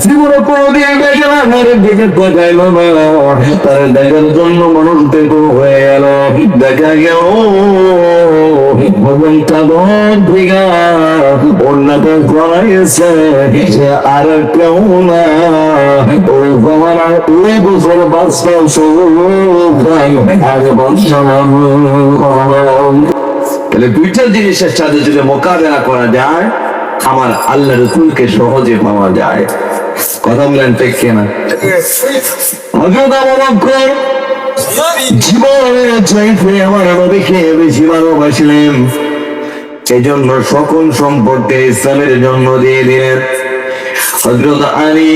জীবনে কোনদিন দেখে না, ঘরের দিকে তাকাইল না, তার দেখার জন্য মানুষ বেকুব হয়ে গেল। দেখা গেল অন্যটা করাইছে সে আর কেউ না, ওই বাবারা 2 বছর বাচ্চা তাহলে দুইটা জিনিসের সাথে যদি মোকাবেলা করা যায়, আমার আল্লাহ রসুলকে সহজে পাওয়া যায়। কথা বলেন ঠিক কিনা? জীবনের চাইতে আমার নবীকে বেশি ভালোবাসলেন, এই জন্য সকল সম্পদকে ইসলামের জন্য দিয়ে দিলেন। হযরত আলী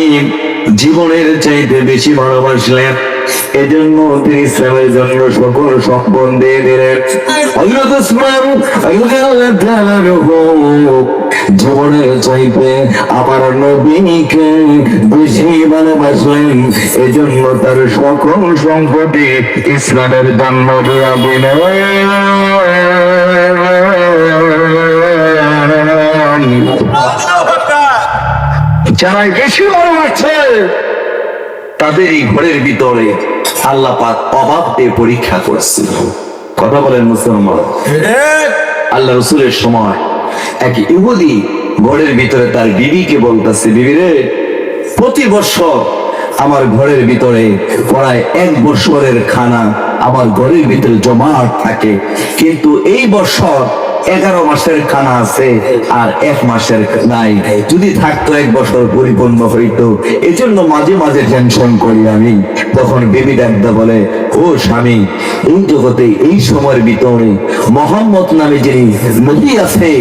জীবনের চাইতে বেশি ভালোবাসলেন, এজন্য তিনি ইসলামের জন্য সকল সম্পদ দিয়ে দিলেন। হযরত উসমান রাদিয়াল্লাহু তাআলা জীবনের চাইতে আমার নবীকে বেশি ভালোবাসলেন, এজন্য তার সকল সম্পত্তি ইসলামের জন্য দিয়ে দিলেন। যারা বেশি ভালোবাসছে তাদের এই ঘরের ভিতরে আল্লাহ পাক অভাব দিয়ে পরীক্ষা করছে। কথা বলেন মুসলমান? আল্লাহ রসুলের সময় এক ইহুদি ঘরের ভিতরে তার বিবিকে বলতেছে, বিবি রে, প্রতি বছর আমার ঘরের ভিতরে প্রায় 1 বছরের খানা আমার ঘরের ভিতরে জমাট থাকে, কিন্তু এই বছর 11 মাসের খানা আছে আর 1 মাসের নাই। যদি থাকতো 1 বছর পরিপূর্ণ হইতো, এজন্য মাঝে মাঝে টেনশন করি আমি। তখন বিবি ডাকতে বলে, ও স্বামী, এই জগতে এই সময়ের ভিতরে মোহাম্মদ নামে যিনি নবী আছে,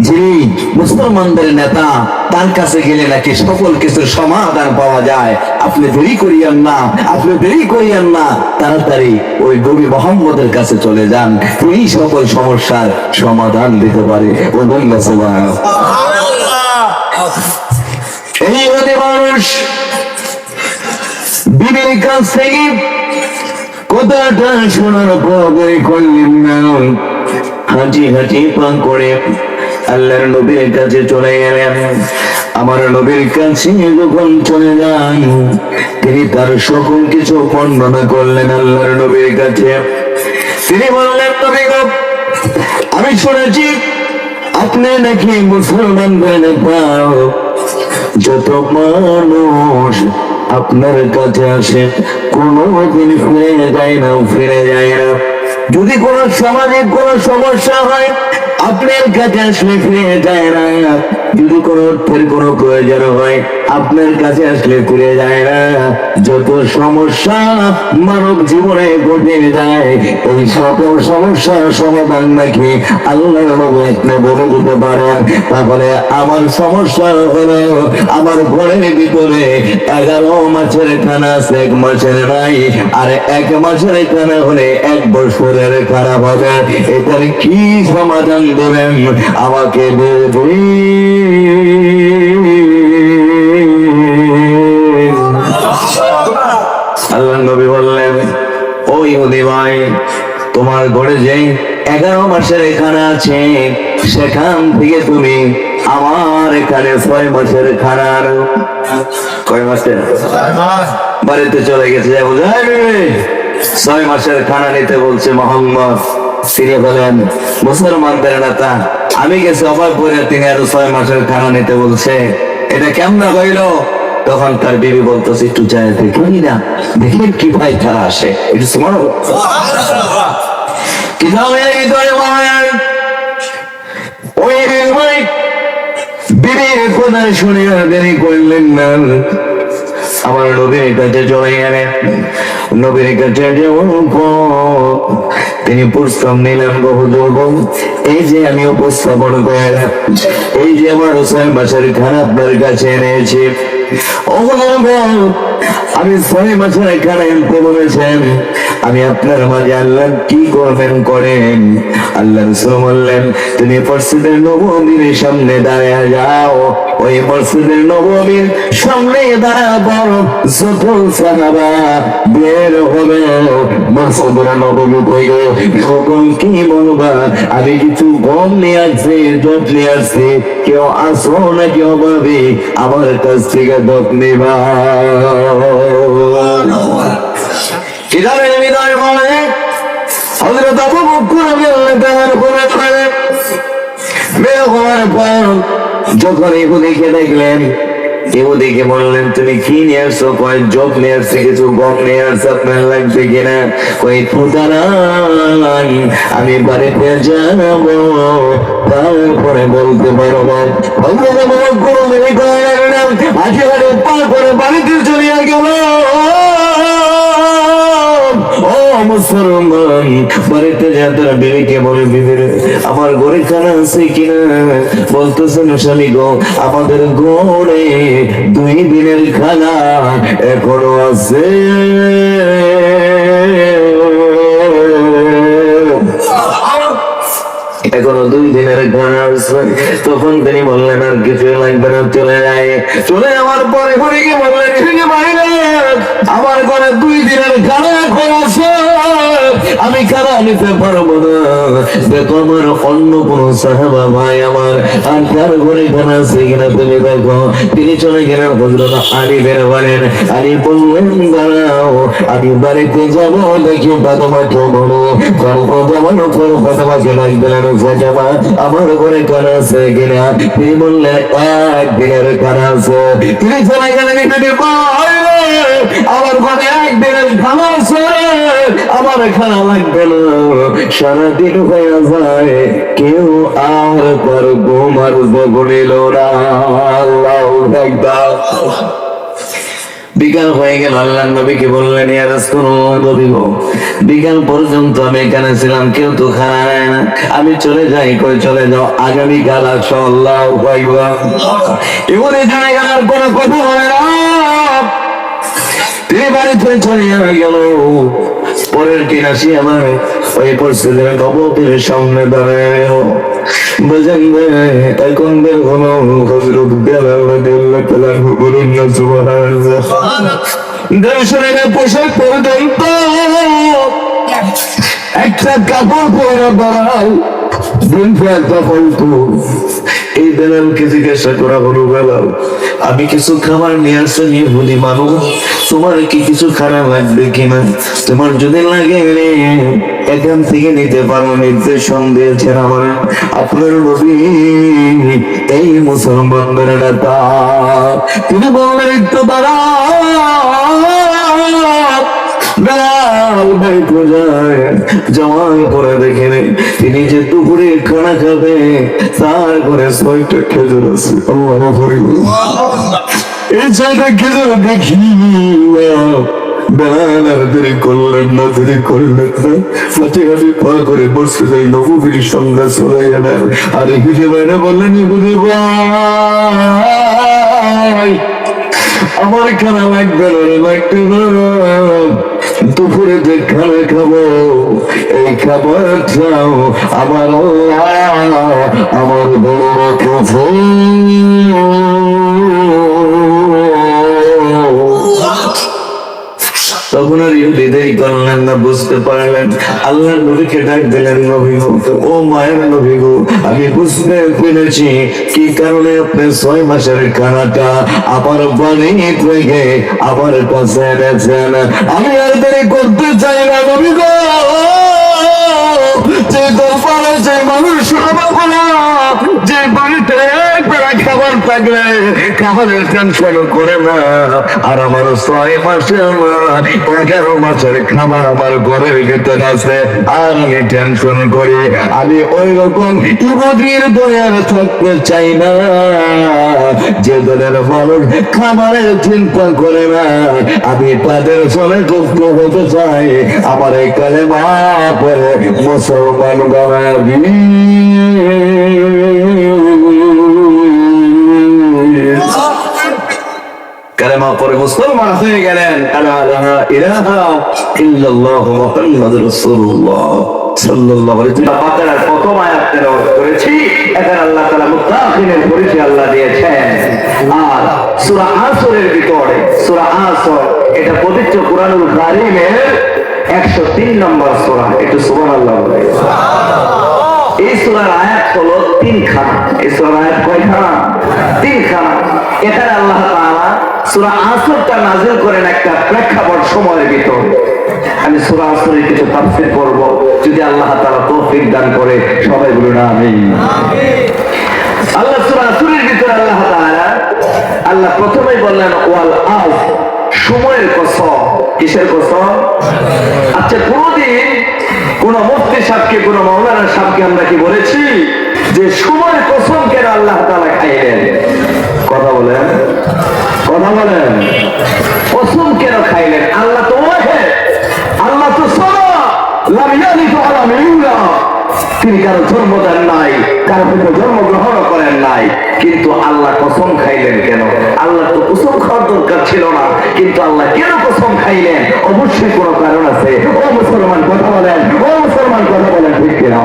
যিনি মুসলমানদের নেতা, তার কাছে গেলে নাকি সকল কিছুর সমাধান পাওয়া যায়। আপনি দেরি করিয়েন না, আপনি দেরি করিয়েন না, তাড়াতাড়ি ওই নবী মোহাম্মদের কাছে চলে যান, তিনি সকল সমস্যার সমাধান দিতে পারে। এই হতে মানুষ বিবির কাছ থেকে কথাটা শোনার পরে করলেন না, হাঁটি হাঁটি পান করে আল্লাহর নবীর কাছে চলে গেলেন। আমার নবীর কাছে যখন চলে যান, তিনি তার সকল কিছু বর্ণনা করলেন আল্লাহর নবীর কাছে। তিনি বললেন, নবী গো, আমি শুনেছি আপনি নাকি মুসলমানদের নেতা, যত মানুষ আপনার কাছে আসে কোনদিন ফিরে যায় না, ফিরে যায় না। যদি কোন সামাজিক কোন সমস্যা হয় আপনার কাছে আসলে ফিরে যায় না, যদি কোন অর্থের কোন প্রয়োজন হয় আপনার কাছে আসলে ফিরে যায় না। যত সমস্যা মানব জীবনে ঘটে যায়, এই সকল সমস্যার সমাধান নাকি আল্লাহ আপনি বলে দিতে পারেন। তাহলে আমার সমস্যা হলো আমার ঘরের ভিতরে 11 মাসের খানা আছে, 1 মাসের নাই, আর 1 মাসের খানা হলে 1 বছরের খারাপ হবে। এটার কি সমাধান দেবেন আমাকে? আল্লাহ নবী বললেন, ও ইহুদি ভাই, তোমার ঘরে যে 11 মাসের খানা আছে, সেখান থেকে তুমি আমার এখানে 6 মাসের খানার, কয় মাসের বাড়িতে চলে গেছে, 6 মাসের খানা নিতে বলছে মোহাম্মদ। তিনি বলেন, মুসলমানদের নেতা, আমি গেছি অবাক করে, তিনি আরো 6 মাসের খানা নিতে বলছে, এটা কেমন হইল? তখন তার বিবি বলতেছে, একটু যায় দেখি না, দেখি কি ভাই তারা আসে, একটু শোনো। বিবির কথা শুনে দেরি করলেন না, আমার নবীর কাছে চলে গেলেন। নবীর কাছে তিনি প্রস্তাব নিলেন, এই যে আমি উপস্থাপন করলাম, এই যে আমার 6 মাসের খানা আপনার কাছে এনেছি, আমি 6 মাসের খানা আনতে বলেছেন, আমি আপনার মাঝে আল্লাহ কি করবেন করেন। আল্লাহ রাসূল বললেন, তুমি মসজিদের নববীর সামনে দাঁড়িয়ে যাও, ওই মসজিদের নববীর সামনে দাঁড়াবো, যত সাহাবা বের হবে মসজিদের নববী কইলো, তখন কি বলবা, আমি কিছু গম নিয়ে আসছি, দুধ নিয়ে আসছি, কেউ আসো না কেউ ভাবি আমার কাছ থেকে দুধ নিবা। কিতাবের ভিতরে বলে হযরত আবু বকর রাদিয়াল্লাহু তাআলা বের হওয়ার পর যখন ইহুদিকে দেখলেন, ইহুদিকে বললেন তুমি কি নিয়ে আসছো? কয় জব নিয়ে আসছে, কিছু গম নিয়ে আসছে, আপনার লাগবে কিনা? কই ফুটারান আমি বাড়িতে যাব তারপরে বলতে পারবো। একেবারে পা করে বাড়িতে চলে গেল। ও মুসলমান, বাড়িতে যা তারা বিবিকে বলে, বিবির আমার ঘরে খানা আছে কিনা? বলতেছেন স্বামী গো, আমাদের ঘরে 2 দিনের খানা এখনো আছে। এখনো 2 দিনের খানা আছে। তখন তিনি বললেন আর কিছু লাগবে না, চলে যায়। চলে যাওয়ার পরে ঘুরিকে বললেন আমার ঘরে 2 দিনের খানা এখন আছে, আমি খানা নিতে পারবো না। দেখো আমার অন্য কোন সাহাবা ভাই আমার আর কার ঘরে খানা আছে কিনা তুমি দেখো। তিনি চলে গেলেন হযরত আলী বের হলেন। আলী বললেন দাঁড়াও, আমি বাড়িতে যাবো, দেখি ফাতেমাকে বলো, ফাতেমাকে ডাক দিলেন, ফাতেমা আমার ঘরে খানা আছে কিনা? তিনি বললেন 1 দিনের খানা আছে। তিনি চলে গেলেন, আমার ঘরে 1 দিনের খানা আছে, আমার খানা লাগবে না। সারাদিন হয়ে যায়, কেউ আর তার ঘুমার বগড়িল না। আল্লাহু আকবার। বিকাল হয়ে গেল, আল্লাহর নবীকে বললেন ইয়া রাসূলুল্লাহ, বিকাল পর্যন্ত আমি এখানে ছিলাম, কেউ তো খানা নেয় না, আমি চলে যাই। কই চলে যাও, আগামীকাল আসো। আল্লাহু আকবার। এবারে জানা গেল কোনো কথা হয় না, তিনি বাড়িতে চলে গেল। পরের দিন আসি আমার ওই পরিস্থিতির নববীর সামনে দাঁড়ায় বুঝেন এখন বের হলো হযরত বেলাল রাদিয়াল্লাহু তাআলা বলুন না সুবহানাল্লাহ। দর্শনের পোশাক পর্যন্ত একটা কাপড় পরে দাঁড়ায়, একটা ফলতু। এই বেলালকে জিজ্ঞাসা করা হলো, বেলাল আমি কিছু খাবার নিয়ে আসছি, ইহুদি মানুষ, তোমার কি কিছু খারাপ লাগবে কিনা? তোমার যদি লাগে এখান থেকে নিতে পারো। নির্দেশন দিয়েছেন আমার আপনার নবী, এই মুসলমানদের নেতা। তিনি বললেন একটু জওয়ান করে দেখে তিনি যে দুপুরে খানা খাবে তার করে 6টা খেজুর আছে। এই 6টা খেজুর দেখি বেলাল আর দেরি করলেন না, দেরি করলেন না, ফাতিহাটি পা করে বসে যাই নবীর সঙ্গে চলে গেলেন। আর হিসেবে বাইরে বললেন বুঝি ভাই আমার খানা লাগবে না, লাগবে না, দুপুরে যে খানা খাবো এই খাবারটাও আমার আমার বড় প্রভু। তখন আর ইহুদি দেরি করলেন না, বুঝতে পারলেন। আল্লাহর নবীকে ডাক দিলেন, নবী গো, ও মায়ের নবী গো, আমি বুঝতে পেরেছি কি কারণে আপনি 6 মাসের খানাটা আমার বাড়ি থেকে আমার কাছে এনেছেন। আমি আর দেরি করতে চাই না নবী গো, যে দরবারে যে মানুষ যে বাড়িতে খাবার থাকলে খাবারের টেনশন করে না, আর আমার 6 মাসে 11 মাসের খাবার আমার ঘরের ভিতরে আছে, আর আমি টেনশন করি। আমি ওই রকম ইহুদির দয়ার থাকতে চাই না, যে দলের মানুষ খাবারের চিন্তা করে না। আমি তাদের চলে যুক্ত হতে চাই, আমার এই কালেমা পড়ে মুসলমান বানাবি। কালেমা পড়ে মুসলমান হয়ে গেলেন। লা ইলাহা ইল্লাল্লাহু মুহাম্মাদুর রাসূলুল্লাহ সাল্লাল্লাহু আলাইহি ওয়াসাল্লাম। বাকারার প্রথম আয়াত তেলাওয়াত করেছি, এখানে আল্লাহ তাআলা মুত্তাকিনের পরিচয় আল্লাহ দিয়েছেন। আর সূরা আসরের ভিতরে, সূরা আসর এটা পবিত্র কুরআনুল কারীমের 103 নম্বর সূরা। একটু সুবহানাল্লাহ বলে। এই সূরার আয়াত হলো 3 খানা। এই সূরার আয়াত কয়খানা? 3 খানা। এখানে আল্লাহ তাআলা সূরা আসরটা নাযিল করেন একটা প্রেক্ষাপট সময়ের ভিতর। আমি সূরা আসরের কিছু তাফসীর করব, যদি আল্লাহ তাআলা তৌফিক দান করে। সবাই বলুন আমিন। আল্লাহ সূরা আসরের ভিতরে আল্লাহ প্রথমেই বললেন ওয়াল আস, সময়ের কসম। কিসের কসম? আচ্ছা, কোনদিন কোন মুফতি সাহেবকে, কোন মাওলানা সাহেবকে আমরা কি বলেছি যে সময়ের কসম কেন আল্লাহ তাআলা খাইলেন? কথা বলেন, কথা বলেন। কসম কেন খাইলেন? আল্লাহ তো ওয়াহিদ, আল্লাহ তো সামা, লাম ইয়ালিদ ওয়া লাম ইউলাদ। তিনি কারো জন্ম দেন নাই, কারো থেকে জন্মগ্রহণ করেন নাই, কিন্তু আল্লাহ কসম খাইলেন কেন? আল্লাহ তো কসম খাওয়ার দরকার ছিল না, কিন্তু আল্লাহ কেন কসম খাইলেন? অবশ্যই কোনো কারণ আছে। ও মুসলমান কথা বলেন, ও মুসলমান কথা বলেন, ঠিক কিনা?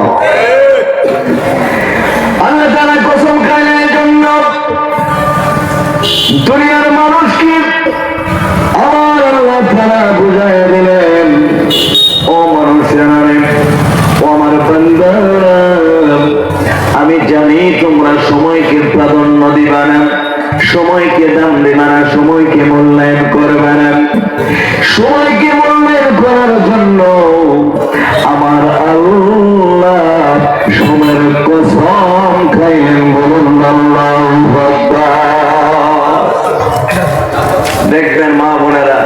আল্লাহ তাআলা কসম খাইলেন এই জন্য দুনিয়ার মানুষকে আমার আল্লাহ তাআলা বুঝায় দিলেন, ও মানুষেরা, ও আমার বান্দারা, আমি জানি তোমরা সময়কে প্রাধান্য দিবা না, সময়কে দাম দিবা না, সময়কে মূল্যায়ন করবে না। সময়কে মূল্যায়ন করার জন্য আমার আল্লাহ সময়ের কসম খাইলেন। বলুন আল্লাহু আকবার। দেখবেন মা বোনেরা,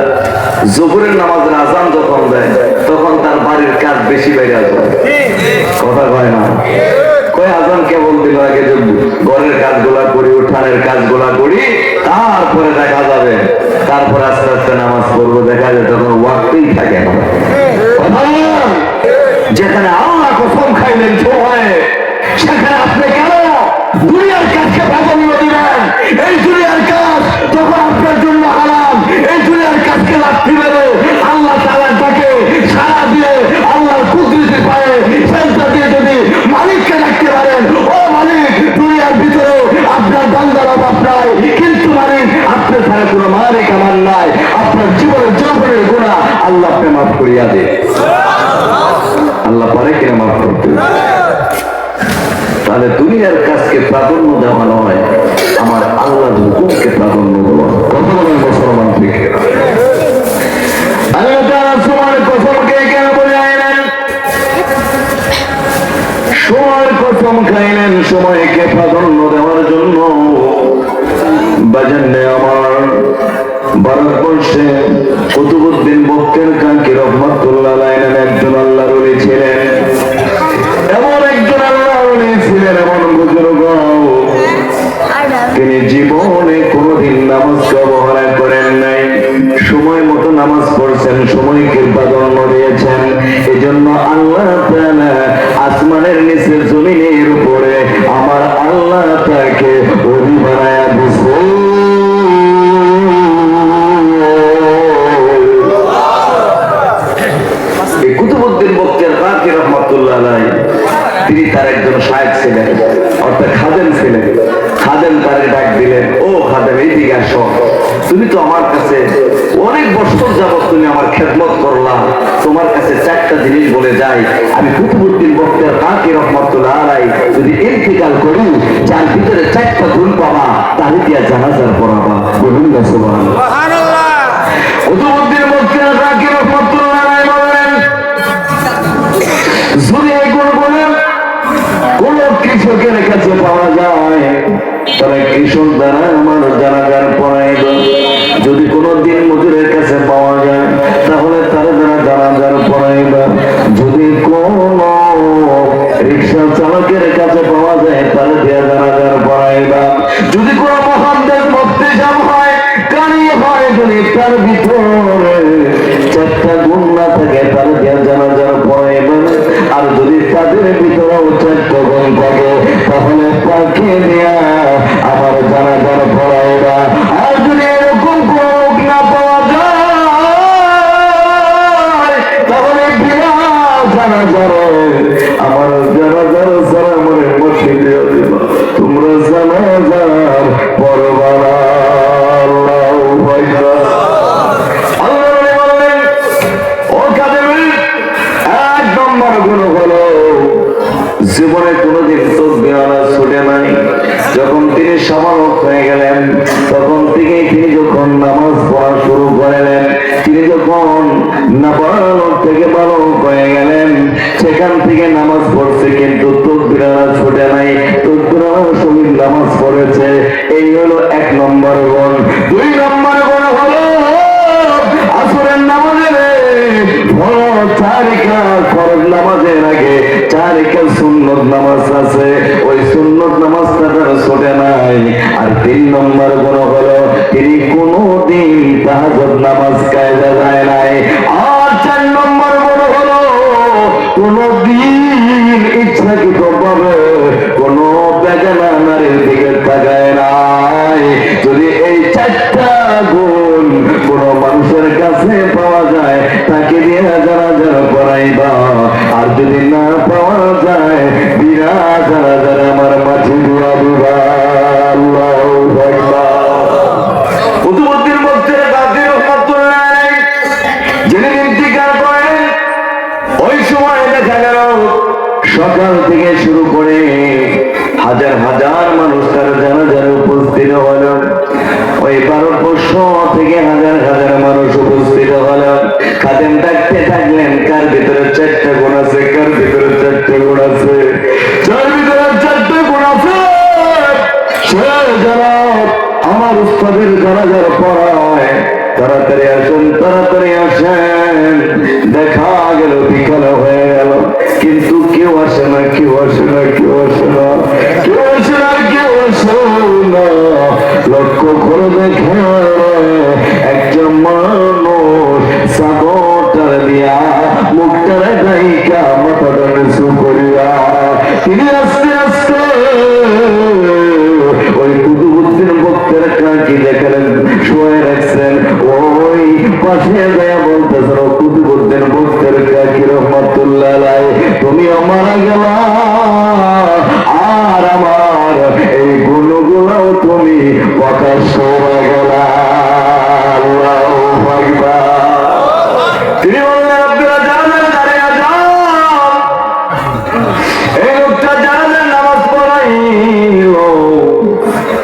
জোহরের নামাজের আযান যখন দেয় তখন তার বাড়ির কাজ বেশি বেড়ে যায়। কথা কয় না? কয় আযান কেবল দিল, আগে ঘরের কাজগুলা করি, উঠানের কাজগুলা করি, তারপরে দেখা যাবে, তারপরে আস্তে আস্তে নামাজ পড়বো। দেখা যায় তখন ওয়াক্তই থাকে না। যেখানে আল্লাহ কসম খাইলেন সময়ে, সেখানে আপনি কেন দুনিয়ার কাজকে প্রাধান্য দিবেন? এই দুনিয়ার কাজ তখন আপনার জন্য হারাম। এই দুনিয়ার কাজকে লাগতে পারে আল্লাহ তাআলার ডাকে সাড়া দিয়ে, আল্লাহর কুদরতে পারে সেজদা দিয়ে যদি মালিককে ডাকতে পারেন, ও মালিক, দুনিয়ার ভিতরে আপনার বান্দার অভাব নাই, কিন্তু মালিক আপনি ছাড়া কোনো মালিক আমার নাই। আপনার জীবনের যৌবনের গুনাহ আল্লাহ আপনি মাফ করিয়া দেন। আল্লাহ পারে কিনা মাফ করতে? তাহলে দুনিয়ার কাজকে প্রাধান্য দেওয়া নয়, আমার আল্লাহর হুকুমকে প্রাধান্য দেওয়া। কত বলেন মুসলমান, ঠিক কিনা? আল্লাহ তাআলা সময়ের কসমকে কেন বোঝাইলেন? সময়ের কসম খাইলেন সময়কে প্রাধান্য দেওয়ার জন্য। বাজানে আমার ভারতবর্ষে কুতুবউদ্দিন বখতিয়ারকাকি রহমাতুল্লাহ আলাইহি একজন আল্লাহর ওলি ছিলেন। এমন একজন আল্লাহর ওলি ছিলেন, এমন বুজুর্গ, তিনি জীবনে কোনদিন নামাজকে অবহেলা করেন নাই। সময় মতো নামাজ পড়ছেন, সময়কে প্রাধান্য দিয়েছেন। এজন্য আল্লাহ তাআলা আসমানের নিচে জমিনের উপরে আমার আল্লাহ তাকে ওলি বানায়া দিয়েছে। এই কুতুবউদ্দিন বখতিয়ারকাকি রহমাতুল্লাহ আলাইহি তিনি তার একজন শায়েখ ছিলেন, অর্থাৎ খাদেম ছিলেন। খাদেম তারে ডাক দিলেন, ও খাদেম, এইদিকে আসো। তুমি তো আমার কাছে অনেক বছর যাবত তুমি আমার খেদমত করলা, তোমার কাছে 4টা জিনিস বলে যাই। আমি কুতুবউদ্দিন বখতিয়ারকাকি রহমাতুল্লাহ আলাইহি যদি ইন্তিকাল করি, যার ভিতরে 4টা গুণ পাবা, তারে দিয়া জানাজার পড়াবা। বলুন না সুবহানাল্লাহ। কুতুবউদ্দিন বখতিয়ারকাকি রহমাতুল্লাহ আলাইহি বলেন, যদি এই গুণগুলো কোন কৃষকের কাছে পাওয়া যায়, তবে কৃষক দ্বারা আমার জানাজার পড়াইব। যদি কোনো দিন মজুরের কাছে পাওয়া যায়, তাহলে তার দ্বারা জানাজার পড়াইব। যদি কোন রিক্সা চালকের কাছে পাওয়া যায়, তার দিয়ে জানাজার পড়াইবা। যদি কোনো মহানদের বক্তৃতা হয়, কানি হয়, যদি তার ভিতরে 4টা গুণ না থাকে, তার দিয়ে জানাজার পড়াইবা। আর যদি তাদের ভিতরেও 4টা গুণ থাকে, তাহলে তাকে দিয়া আমার জানাজার পড়াইবা। আর যদি এরকম কোন লোক না পাওয়া যায়, তাহলে বিনা জানাজার পড়া শুরু করলেন। তিনি যখন নাবালক থেকে বালক হয়ে গেলেন, সেখান থেকে নামাজ পড়ছে, কিন্তু তাকবীরাত ছুটে নাই, তাকবীরাত সহিত নামাজ পড়েছে। এই হলো 1 নম্বর গুণ। 2 নম্বর গুণ হলো আসরের নামাজের ফরজ 4 রাকাত, ফরজ নামাজের আগে 4 রাকাত সুন্নত নামাজ আছে, ওই সুন্নত নামাজটা তার ছুটে নাই। আর 3 নম্বর গুণ হলো তিনি কোনদিন তাহাজ্জুদ নামাজ কায়দা যায় নাই। আর 4 নম্বর গুণ হলো কোনদিন ইচ্ছাকৃতভাবে কোন বেগানা নারীর দিকে তাকায় নাই। যদি এই 4টা গুণ কোন মানুষের কাছে পাওয়া যায়, তাকে দিয়ে জানাজা পড়াইবা। আর যদি না পাওয়া যায়, বিনা জানাজা আমার মাঝে দোয়া দিবা। আল্লাহু আকবার। কুতুবুদ্দিন বক্তের কাজী রহমাতুল্লাহ আলাইহি যিনি ইন্তিকাল করেন, ওই সময় দেখা গেল সকাল থেকে শুরু করে হাজার হাজার মানুষ তার জানাজায় উপস্থিত হল। ওই ভারতবর্ষ থেকে হাজার হাজার মানুষ উপস্থিত হল। খাদেম ডাকতে থাকলেন, কার ভিতরে 4টা গুণ আছে, কার ভিতরে 4টা গুণ আছে, যার ভিতরে 4টা গুণ আছে সে যারা আমার উস্তাদের জানাজার পড়ায়, তাড়াতাড়ি আসেন, তাড়াতাড়ি আসেন। দেখা গেল বিকাল হয়ে গেল, কিন্তু কেউ আসে না, কেউ আসে না, কেউ আসে না, কেউ আসে না, কেউ আসে না। লক্ষ্য করে দেখে একজন মানুষ সাগরটার দিয়া মুখটার গায়িকা মাথাটা নিচু করিয়া তিনি আস্তে আস্তে ওই কুতুবুদ্দিন বক্তের কাকি দেখলেন শুয়ে রাখছেন। ওই পাশে যায় বলতেছেন, কুতুবুদ্দিন বক্তের কাকি রহমাতুল্লাহ আলাইহি, তুমি মারা গেলা, আর আমার এই গুণগুলোও তুমি প্রকাশ্য হয়ে গেলা। আল্লাহু আকবার। তিনি বললেন, আব্দুল্লাহ জানালেন দাঁড়িয়ে যান। এই লোকটা জানালেন নামাজ পড়াইল,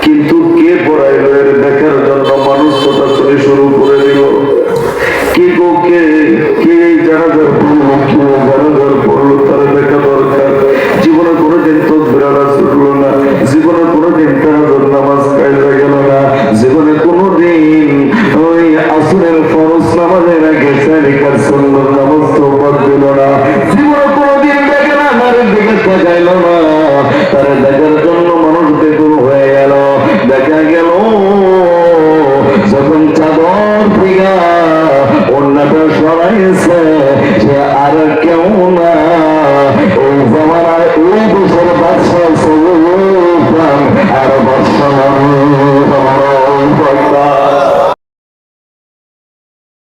কিন্তু কে পড়াইল এর দেখার জন্য মানুষ ছোটাছুটি শুরু করে দিল। কে গো কে জানাজার পড়লো, কে জানাজার পড়লো, তার দেখা দরকার। জীবনে কোনোদিন তাকবীরাত ছুটলো না, জীবনে কোনোদিন তাহাজ্জুদ নামাজ কায়দা গেল না, জীবনে কোনোদিন ওই আসরের ফরজ নামাজের আগে 4 রাকাত সুন্নত নামাজ তো পড়ল না, জীবনে কোনোদিন দেখে না নারীর দিকে তাকাইল না। তার দেখার জন্য মানুষ বেকুল হয়ে গেল। দেখা গেল যখন চাদর থেকে অন্যটা সরাইছে, সে আর কেউ না, ওই জামানায় ওই